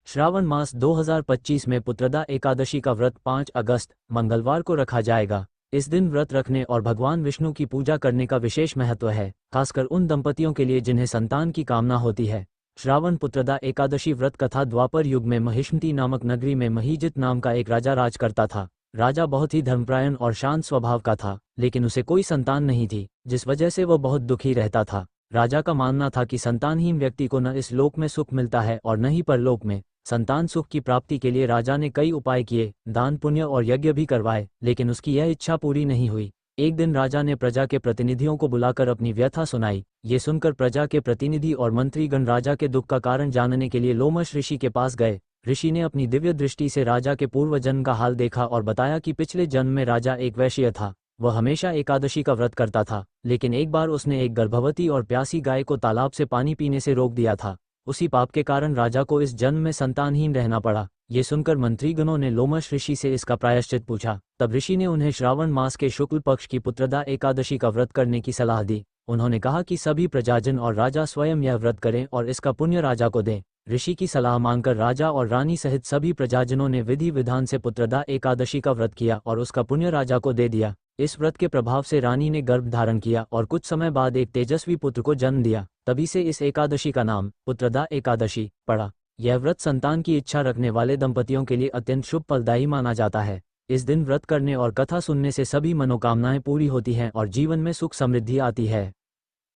श्रावण मास 2025 में पुत्रदा एकादशी का व्रत 5 अगस्त मंगलवार को रखा जाएगा। इस दिन व्रत रखने और भगवान विष्णु की पूजा करने का विशेष महत्व है, खासकर उन दंपतियों के लिए जिन्हें संतान की कामना होती है। श्रावण पुत्रदा एकादशी व्रत कथा द्वापर युग में महिष्मती नामक नगरी में महीजित नाम का एक राजा राज करता था। राजा बहुत ही धर्मपरायण और शांत स्वभाव का था, लेकिन उसे कोई संतान नहीं थी, जिस वजह से वह बहुत दुखी रहता था। राजा का मानना था कि संतानहीन व्यक्ति को न इस लोक में सुख मिलता है और न ही परलोक में। संतान सुख की प्राप्ति के लिए राजा ने कई उपाय किए, दान पुण्य और यज्ञ भी करवाए, लेकिन उसकी यह इच्छा पूरी नहीं हुई। एक दिन राजा ने प्रजा के प्रतिनिधियों को बुलाकर अपनी व्यथा सुनाई। ये सुनकर प्रजा के प्रतिनिधि और मंत्रीगण राजा के दुख का कारण जानने के लिए लोमश ऋषि के पास गए। ऋषि ने अपनी दिव्य दृष्टि से राजा के पूर्व जन्म का हाल देखा और बताया कि पिछले जन्म में राजा एक वैश्य था। वह हमेशा एकादशी का व्रत करता था, लेकिन एक बार उसने एक गर्भवती और प्यासी गाय को तालाब से पानी पीने से रोक दिया था। उसी पाप के कारण राजा को इस जन्म में संतानहीन रहना पड़ा। ये सुनकर मंत्रीगणों ने लोमश ऋषि से इसका प्रायश्चित पूछा। तब ऋषि ने उन्हें श्रावण मास के शुक्ल पक्ष की पुत्रदा एकादशी का व्रत करने की सलाह दी। उन्होंने कहा कि सभी प्रजाजन और राजा स्वयं यह व्रत करें और इसका पुण्य राजा को दें। ऋषि की सलाह मानकर राजा और रानी सहित सभी प्रजाजनों ने विधि विधान से पुत्रदा एकादशी का व्रत किया और उसका पुण्य राजा को दे दिया। इस व्रत के प्रभाव से रानी ने गर्भ धारण किया और कुछ समय बाद एक तेजस्वी पुत्र को जन्म दिया। तभी से इस एकादशी का नाम पुत्रदा एकादशी पड़ा। यह व्रत संतान की इच्छा रखने वाले दंपतियों के लिए अत्यंत शुभ फलदायी माना जाता है। इस दिन व्रत करने और कथा सुनने से सभी मनोकामनाएं पूरी होती हैं और जीवन में सुख समृद्धि आती है।